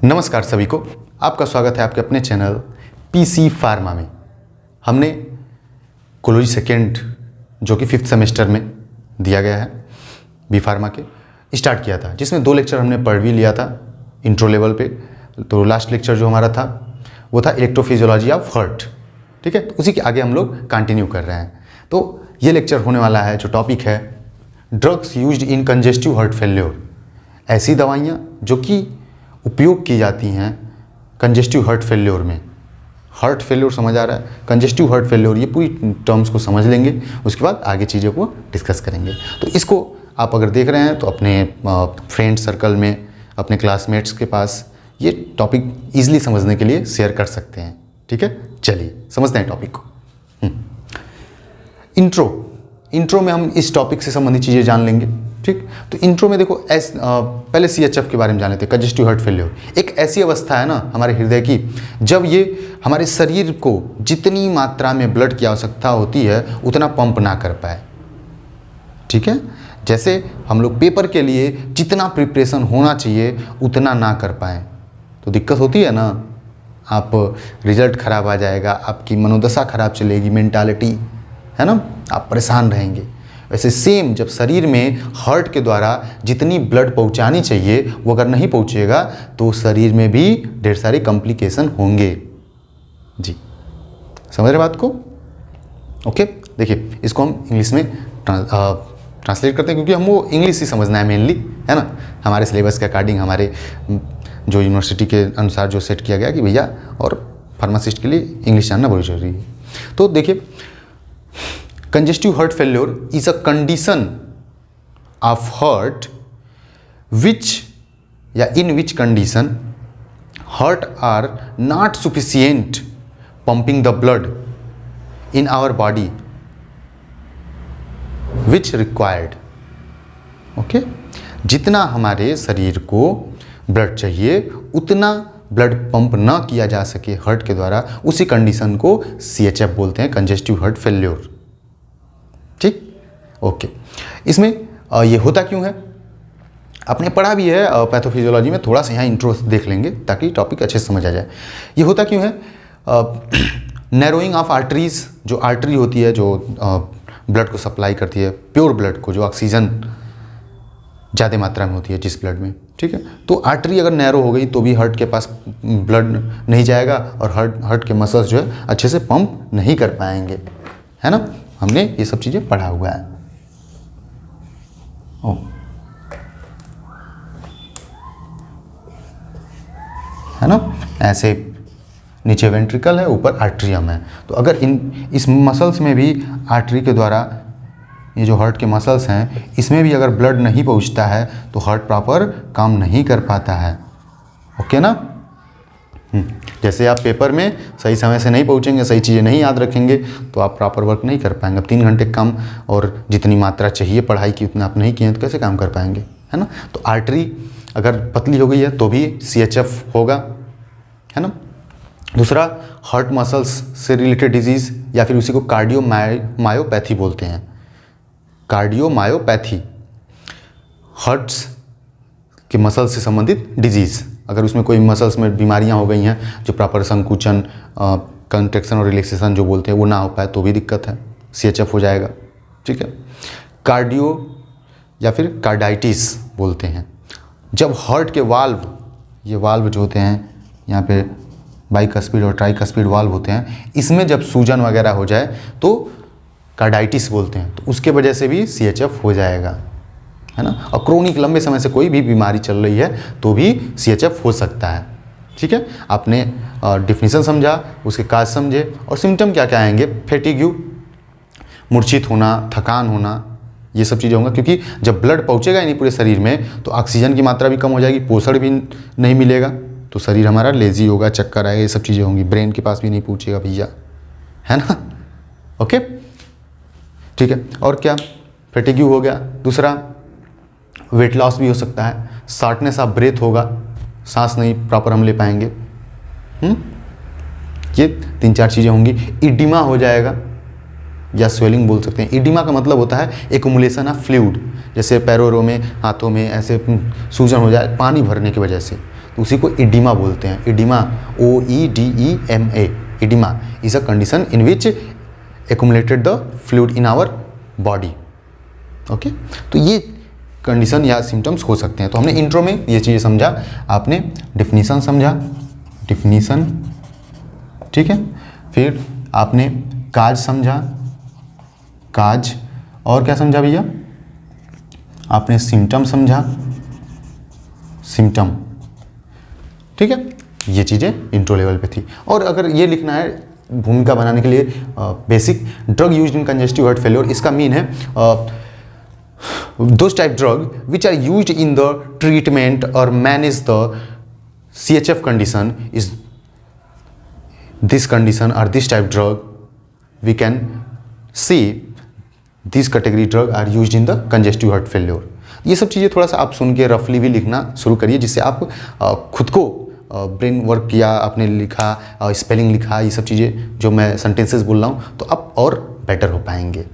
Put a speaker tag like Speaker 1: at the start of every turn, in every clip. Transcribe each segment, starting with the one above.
Speaker 1: नमस्कार सभी को, आपका स्वागत है आपके अपने चैनल पीसी फार्मा में। हमने कोलोजी सेकेंड जो कि 5th सेमेस्टर में दिया गया है बी फार्मा के स्टार्ट किया था, जिसमें 2 लेक्चर हमने पढ़ भी लिया था इंट्रो लेवल पे। तो लास्ट लेक्चर जो हमारा था वो था इलेक्ट्रोफिजियोलॉजी ऑफ हार्ट, ठीक है। तो उसी के आगे हम लोग कंटिन्यू कर रहे हैं। तो ये लेक्चर होने वाला है, जो टॉपिक है drugs used in congestive heart failure, ऐसी दवाइयाँ जो कि उपयोग की जाती हैं कंजेस्टिव हार्ट फेल्योर में। हार्ट फेल्योर समझ आ रहा है, कंजेस्टिव हार्ट फेल्योर, ये पूरी टर्म्स को समझ लेंगे, उसके बाद आगे चीज़ों को डिस्कस करेंगे। तो इसको आप अगर देख रहे हैं तो अपने फ्रेंड सर्कल में, अपने क्लासमेट्स के पास ये टॉपिक ईजिली समझने के लिए शेयर कर सकते हैं, ठीक है। चलिए समझते हैं टॉपिक को। इंट्रो में हम इस टॉपिक से संबंधित चीज़ें जान लेंगे, ठीक। तो इंट्रो में देखो पहले CHF के बारे में जान लेते हैं। कंजेस्टिव हार्ट फेल्योर एक ऐसी अवस्था है ना हमारे हृदय की, जब ये हमारे शरीर को जितनी मात्रा में ब्लड की आवश्यकता होती है उतना पंप ना कर पाए, ठीक है। जैसे हम लोग पेपर के लिए जितना प्रिपरेशन होना चाहिए उतना ना कर पाए तो दिक्कत होती है ना, आप रिजल्ट खराब आ जाएगा, आपकी मनोदशा खराब चलेगी, मेंटालिटी है ना, आप परेशान रहेंगे। वैसे सेम जब शरीर में हार्ट के द्वारा जितनी ब्लड पहुंचानी चाहिए वो अगर नहीं पहुंचेगा तो शरीर में भी ढेर सारे कॉम्प्लिकेशन होंगे। जी समझ रहे बात को? ओके, देखिए इसको हम इंग्लिश में ट्रांसलेट करते हैं, क्योंकि हम वो इंग्लिश ही समझना है मेनली, है ना। हमारे सिलेबस के अकॉर्डिंग, हमारे जो यूनिवर्सिटी के अनुसार जो सेट किया गया कि भैया और फार्मासिस्ट के लिए इंग्लिश जानना बहुत जरूरी है। तो देखिए, congestive heart failure is a condition of heart in which condition heart are not sufficient pumping the blood in our body which required, okay? जितना हमारे शरीर को ब्लड चाहिए उतना ब्लड पंप ना किया जा सके हार्ट के द्वारा, उसी कंडीशन को CHF बोलते हैं, कंजेस्टिव हार्ट फेल्योर, ठीक। ओके, इसमें ये होता क्यों है आपने पढ़ा भी है पैथोफिजियोलॉजी में, थोड़ा सा यहाँ इंट्रो देख लेंगे ताकि टॉपिक अच्छे से समझ आ जाए। ये होता क्यों है? नैरोइंग ऑफ आर्टरीज, जो आर्टरी होती है जो ब्लड को सप्लाई करती है, प्योर ब्लड को, जो ऑक्सीजन ज़्यादा मात्रा में होती है जिस ब्लड में, ठीक है। तो आर्टरी अगर नैरो हो गई तो भी हार्ट के पास ब्लड नहीं जाएगा और हार्ट के मसल्स जो है अच्छे से पंप नहीं कर पाएंगे, है ना। हमने ये सब चीज़ें पढ़ा हुआ है। है ना, ऐसे नीचे वेंट्रिकल है, ऊपर आर्ट्रियम है। तो अगर इस मसल्स में भी आर्टरी के द्वारा, ये जो हार्ट के मसल्स हैं इसमें भी अगर ब्लड नहीं पहुंचता है तो हार्ट प्रॉपर काम नहीं कर पाता है, ओके ना। जैसे आप पेपर में सही समय से नहीं पहुंचेंगे, सही चीज़ें नहीं याद रखेंगे तो आप प्रॉपर वर्क नहीं कर पाएंगे। अब 3 घंटे कम और जितनी मात्रा चाहिए पढ़ाई की उतना आप नहीं किए तो कैसे काम कर पाएंगे, है ना। तो आर्टरी अगर पतली हो गई है तो भी CHF होगा, है ना। दूसरा, हार्ट मसल्स से रिलेटेड डिजीज़ या फिर उसी को कार्डियोमायोपैथी बोलते हैं। कार्डियोमायोपैथी हार्ट्स के मसल से संबंधित डिजीज़, अगर उसमें कोई मसल्स में बीमारियां हो गई हैं जो प्रॉपर संकुचन, कंट्रैक्शन और रिलैक्सेशन जो बोलते हैं वो ना हो पाए तो भी दिक्कत है, CHF हो जाएगा, ठीक है। कार्डियो या फिर कार्डाइटिस बोलते हैं, जब हार्ट के वाल्व, ये वाल्व जो होते हैं यहाँ पे बाइकस्पिड और ट्राइकस्पिड वाल्व होते हैं, इसमें जब सूजन वगैरह हो जाए तो कार्डाइटिस बोलते हैं, तो उसके वजह से भी CHF हो जाएगा, है ना। और क्रोनिक लंबे समय से कोई भी बीमारी चल रही है तो भी CHF हो सकता है, ठीक है। आपने डिफिनीशन समझा, उसके काज समझे और सिम्टम क्या क्या आएंगे। फैटिग्यू, मूर्छित होना, थकान होना, ये सब चीज़ें होंगी, क्योंकि जब ब्लड पहुंचेगा ही नहीं पूरे शरीर में तो ऑक्सीजन की मात्रा भी कम हो जाएगी, पोषण भी नहीं मिलेगा तो शरीर हमारा लेजी होगा, चक्कर आएगा, ये सब चीज़ें होंगी। ब्रेन के पास भी नहीं पहुँचेगा भैया, है ना। ओके, ठीक है। और क्या, फैटिग्यू हो गया। दूसरा, वेट लॉस भी हो सकता है, शॉर्टनेस ऑफ ब्रेथ होगा, सांस नहीं प्रॉपर हम ले पाएंगे। ये 3-4 चीज़ें होंगी। इडिमा हो जाएगा या स्वेलिंग बोल सकते हैं। इडिमा का मतलब होता है एक्युमुलेशन ऑफ फ्लूइड, जैसे पैरों में, हाथों में ऐसे सूजन हो जाए पानी भरने की वजह से, तो उसी को इडिमा बोलते हैं। Oedema, OEDEMA, oedema is a condition in which accumulated the fluid in our body. Okay, तो ये कंडीशन या सिम्टम्स हो सकते हैं। तो हमने इंट्रो में ये चीज़ें समझा, आपने डिफिनीसन समझा, डिफिनीसन, ठीक है, फिर आपने काज समझा, काज, और क्या समझा भैया, आपने सिम्टम समझा, सिम्टम, ठीक है, ये चीज़ें इंट्रो लेवल पे थी। और अगर ये लिखना है भूमिका बनाने के लिए, basic drug used in congestive heart failure, इसका मीन है those type drug which are used in the treatment or manage the CHF condition is this condition or this type drug we can see these category drug are used in the congestive heart failure। ये सब चीज़ें थोड़ा सा आप सुन के रफली भी लिखना शुरू करिए, जिससे आप खुद को ब्रेन वर्क किया, आपने लिखा, स्पेलिंग लिखा, ये सब चीज़ें जो मैं सेंटेंसेस बोल रहा हूँ तो आप और बेटर हो पाएंगे।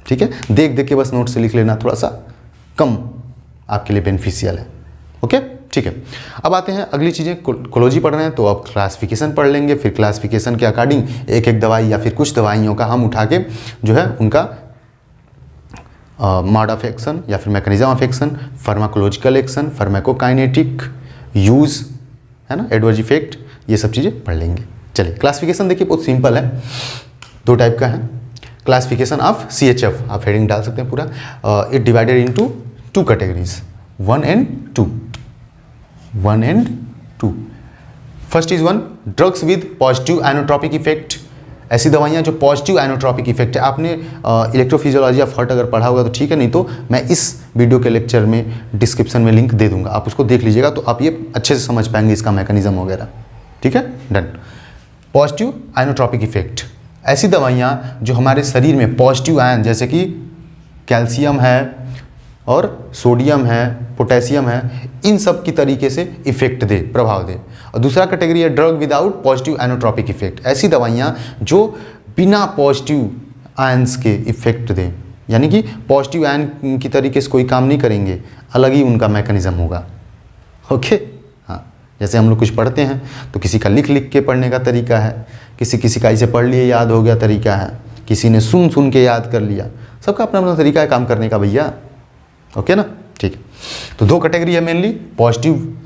Speaker 1: ठीक है, देख देख के बस नोट से लिख लेना थोड़ा सा कम आपके लिए बेनिफिशियल है। ओके, ठीक है। अब आते हैं अगली चीज़ें, कोलोजी पढ़ रहे हैं तो आप क्लासिफिकेशन पढ़ लेंगे, फिर क्लासिफिकेशन के अकॉर्डिंग एक एक दवाई या फिर कुछ दवाइयों का हम उठा के जो है उनका मोड ऑफ एक्शन या फिर mechanism of action, pharmacological action, pharmacokinetic use, है ना, एडवर्स इफेक्ट, ये सब चीज़ें पढ़ लेंगे। चलिए क्लासिफिकेशन देखिए बहुत सिंपल है, दो टाइप का है। क्लासिफिकेशन ऑफ CHF, आप हेडिंग डाल सकते हैं पूरा। It divided into two categories, 1 and 2, 1 and 2। First is 1, drugs with positive inotropic effect, ऐसी दवाइयाँ जो पॉजिटिव आइनोट्रॉपिक इफेक्ट है। आपने इलेक्ट्रोफिजियोलॉजी ऑफ हार्ट अगर पढ़ा होगा तो ठीक है, नहीं तो मैं इस वीडियो के लेक्चर में डिस्क्रिप्शन में लिंक दे दूंगा, आप उसको देख लीजिएगा तो आप ये अच्छे से समझ पाएंगे इसका मैकेनिज्म वगैरह। ठीक है, डन। पॉजिटिव आइनोट्रॉपिक इफेक्ट, ऐसी दवाइयाँ जो हमारे शरीर में पॉजिटिव आयन जैसे कि कैल्शियम है और सोडियम है, पोटेशियम है, इन सब की तरीके से इफेक्ट दे, प्रभाव दे। और दूसरा कैटेगरी है drug without positive inotropic effect, ऐसी दवाइयाँ जो बिना पॉजिटिव आयंस के इफेक्ट दे, यानी कि पॉजिटिव आयन की तरीके से कोई काम नहीं करेंगे, अलग ही उनका मैकेनिज्म होगा। ओके, हाँ, जैसे हम लोग कुछ पढ़ते हैं तो किसी का लिख लिख के पढ़ने का तरीका है, किसी का इसे पढ़ लिए याद हो गया तरीका है, किसी ने सुन सुन के याद कर लिया, सबका अपना अपना तरीका है काम करने का भैया। ओके ना, ठीक है। तो दो कैटेगरी है मेनली, पॉजिटिव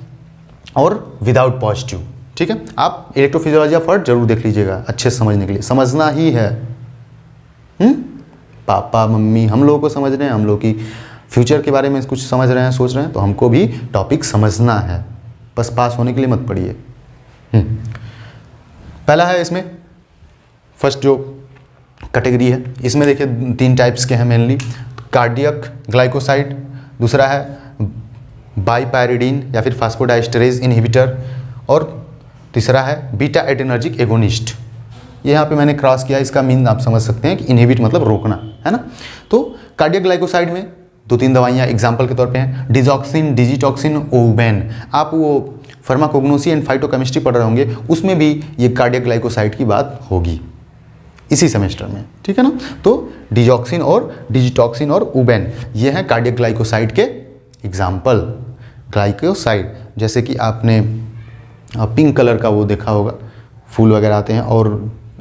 Speaker 1: और विदाउट पॉजिटिव। ठीक है, आप इलेक्ट्रोफिजियोलॉजी ऑफ हार्ट जरूर देख लीजिएगा अच्छे से समझने के लिए, समझना ही है। पापा मम्मी हम लोगों को समझ रहे हैं, हम लोग की फ्यूचर के बारे में कुछ समझ रहे हैं, सोच रहे हैं, तो हमको भी टॉपिक समझना है, बस पास होने के लिए मत पढ़िए। पहला है इसमें फर्स्ट जो कैटेगरी है, इसमें देखिए 3 टाइप्स के हैं मेनली, कार्डियक ग्लाइकोसाइड, दूसरा है बाईपायरिडीन या फिर फास्फोडाइस्टरेज इनहिबिटर, और तीसरा है बीटा एड्रेनर्जिक एगोनिस्ट। ये यहाँ पे मैंने क्रॉस किया, इसका मीन आप समझ सकते हैं कि इनहिबिट मतलब रोकना, है ना। तो कार्डियक ग्लाइकोसाइड में 2-3 दवाइयाँ एग्जाम्पल के तौर पे हैं, डिजॉक्सिन, डिजिटॉक्सिन, ओबेन। आप वो फार्माकोग्नोसी एंड फाइटोकेमिस्ट्री पढ़ रहे होंगे, उसमें भी ये कार्डियक ग्लाइकोसाइड की बात होगी इसी सेमेस्टर में। ठीक है ना, तो डिजॉक्सिन और डिजिटॉक्सिन और ओबेन ये हैं कार्डियक ग्लाइकोसाइड के एग्जाम्पल। ग्लाइकोसाइड जैसे कि आपने पिंक कलर का वो देखा होगा, फूल वगैरह आते हैं और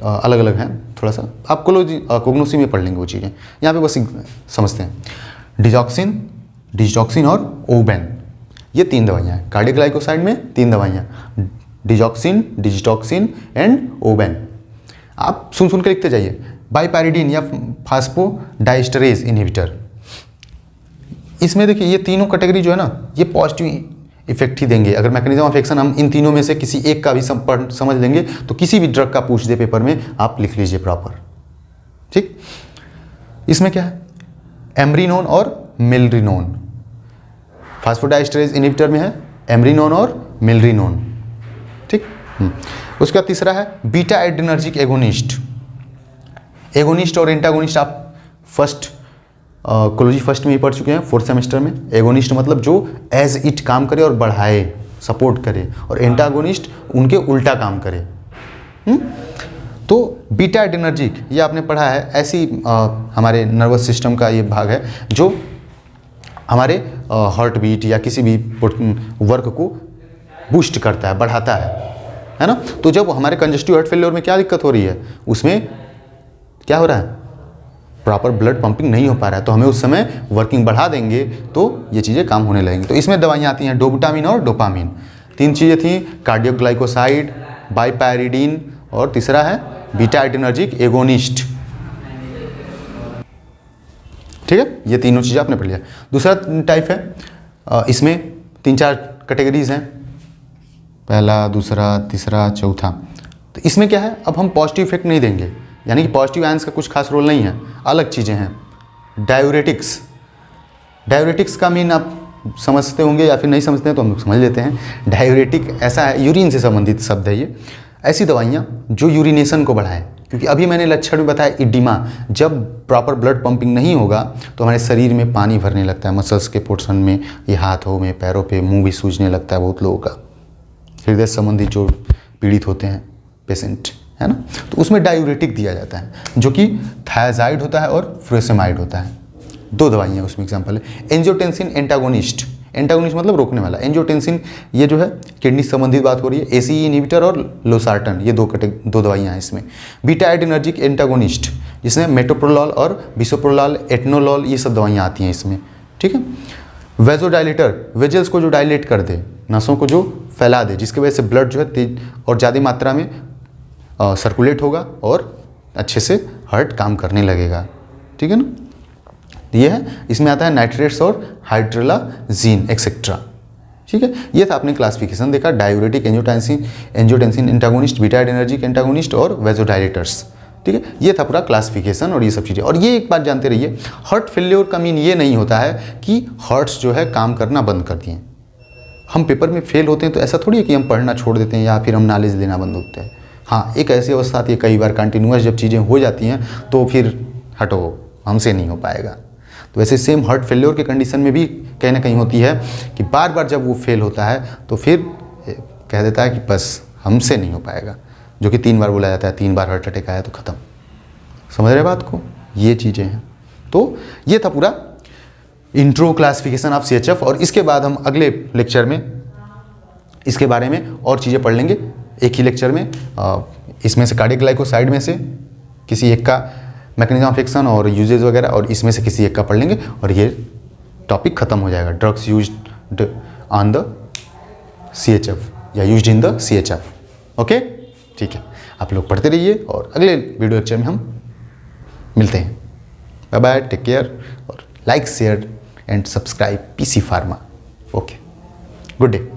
Speaker 1: अलग अलग हैं, थोड़ा सा आप कोग्नोसी में पढ़ लेंगे वो चीज़ें, यहाँ पे बस समझते हैं। डिजॉक्सिन, डिजिटॉक्सिन और ओबेन, ये 3 दवाइयाँ हैं कार्डियक ग्लाइकोसाइड में, 3 दवाइयाँ, डिजॉक्सिन, डिजिटॉक्सिन एंड ओबेन। आप सुन सुन के लिखते जाइए। बाईपायरिडीन या फास्फोडाइस्टरेज इनहिबिटर, इसमें देखिए ये तीनों कैटेगरी जो है ना, ये पॉजिटिव इफेक्ट ही देंगे। अगर मैकेनिज्म ऑफ एक्शन हम इन तीनों में से किसी एक का भी समझ लेंगे तो किसी भी ड्रग का पूछ दे पेपर में, आप लिख लीजिए प्रॉपर। ठीक, इसमें क्या है, एमरीनोन और मिलरिनोन। फास्फोडाइस्टरेज इनहिबिटर में है एमरीनोन और मिलरिनोन। ठीक, उसका तीसरा है बीटा एड्रेनर्जिक एगोनिस्ट। एगोनिस्ट और एंटागोनिस्ट आप फर्स्ट कोलोजी फर्स्ट में ही पढ़ चुके हैं, 4th सेमेस्टर में। एगोनिस्ट मतलब जो एज इट काम करे और बढ़ाए, सपोर्ट करे, और एंटागोनिस्ट उनके उल्टा काम करे। तो बीटा एड्रेनर्जिक ये आपने पढ़ा है, ऐसी हमारे नर्वस सिस्टम का ये भाग है जो हमारे हार्ट बीट या किसी भी वर्क को बूस्ट करता है, बढ़ाता है ना। तो जब हमारे कंजेस्टिव हार्ट फेलियर में क्या दिक्कत हो रही है, उसमें क्या हो रहा है, प्रॉपर ब्लड पंपिंग नहीं हो पा रहा है, तो हमें उस समय वर्किंग बढ़ा देंगे तो ये चीज़ें काम होने लगेंगी। तो इसमें दवाइयाँ आती हैं डोबुटामिन और डोपामिन, 3 चीज़ें थी, कार्डियोग्लाइकोसाइड, बाइपैरिडीन और तीसरा है बीटा एडिनर्जिक एगोनिस्ट। ठीक है, ये तीनों चीज़ें आपने पढ़ लिया। दूसरा टाइप है, इसमें 3-4 कैटेगरीज हैं, पहला, दूसरा, तीसरा, चौथा। तो इसमें क्या है, अब हम पॉजिटिव इफेक्ट नहीं देंगे, यानी कि पॉजिटिव आयंस का कुछ खास रोल नहीं है, अलग चीज़ें हैं। डायूरेटिक्स, डायूरेटिक्स का मीन आप समझते होंगे या फिर नहीं समझते हैं तो हम समझ लेते हैं। डायूरेटिक ऐसा है, यूरिन से संबंधित शब्द है ये, ऐसी दवाइयाँ जो यूरिनेशन को बढ़ाएं, क्योंकि अभी मैंने लक्षण भी बताया इडिमा, जब प्रॉपर ब्लड पंपिंग नहीं होगा तो हमारे शरीर में पानी भरने लगता है, मसल्स के पोर्शन में, ये हाथों में, पैरों पे, मुंह भी सूजने लगता है बहुत लोगों का, हृदय संबंधी जो पीड़ित होते हैं पेशेंट, है ना। तो उसमें डायूरेटिक दिया जाता है जो कि थायाजाइड होता है और फ्यूरासेमाइड होता है, 2 दवाइयाँ उसमें एग्जाम्पल है। एंजियोटेंसिन एंटागोनिस्ट, एंटागोनिस्ट मतलब रोकने वाला, एंजियोटेंसिन ये जो है किडनी संबंधित बात हो रही है, एसीई इनहिबिटर और लोसार्टन, ये 2 दवाइयाँ हैं इसमें। बीटा एडिनर्जिक एंटागोनिस्ट जिसमें मेटोप्रोलॉल और बिसोप्रोलॉल, एटनोलॉल, ये सब दवाइयाँ आती हैं इसमें। ठीक है, वेजोडाइलेटर, वेजल्स को जो डायलेट कर दे, नसों को जो फैला दे, जिसकी वजह से ब्लड जो है तेज और ज़्यादा मात्रा में सर्कुलेट होगा और अच्छे से हार्ट काम करने लगेगा। ठीक है ना, ये है, इसमें आता है नाइट्रेट्स और हाइड्रोलाजीन एक्सेट्रा। ठीक है, ये था आपने क्लासिफिकेशन देखा, diuretic, angiotensin antagonist, beta adrenergic antagonist और वेजोडाइलेटर्स। ठीक है, ये था पूरा क्लासिफिकेशन और ये सब चीज़ें। और ये एक बात जानते रहिए, हार्ट फेल्योर का मीन ये नहीं होता है कि हार्ट्स जो है काम करना बंद कर दिए। हम पेपर में फेल होते हैं तो ऐसा थोड़ी है कि हम पढ़ना छोड़ देते हैं या फिर हम नॉलेज लेना बंद होते हैं। हाँ, एक ऐसी अवस्था आती है कई बार कंटिन्यूअस जब चीज़ें हो जाती हैं तो फिर हटो, हमसे नहीं हो पाएगा। तो वैसे सेम हार्ट फेल्योर के कंडीशन में भी कहीं ना कहीं होती है कि बार बार जब वो फेल होता है तो फिर कह देता है कि बस हमसे नहीं हो पाएगा, जो कि 3 बार बोला जाता है, 3 बार हार्ट अटैक आया तो ख़त्म। समझ रहे बात को, ये चीज़ें हैं। तो ये था पूरा इंट्रो क्लासिफिकेशन ऑफ CHF, और इसके बाद हम अगले लेक्चर में इसके बारे में और चीज़ें पढ़ लेंगे एक ही लेक्चर में। इसमें से कार्डियोग्लाइकोसाइड में से किसी एक का मैकेनिज्म ऑफ एक्शन और यूजेज वगैरह, और इसमें से किसी एक का पढ़ लेंगे और ये टॉपिक ख़त्म हो जाएगा। Drugs used on the CHF या used in the CHF। Okay, ठीक है, आप लोग पढ़ते रहिए और अगले वीडियो लेक्चर में हम मिलते हैं। बाय बाय, टेक केयर, और like, share and subscribe PC Pharma। Okay, good day.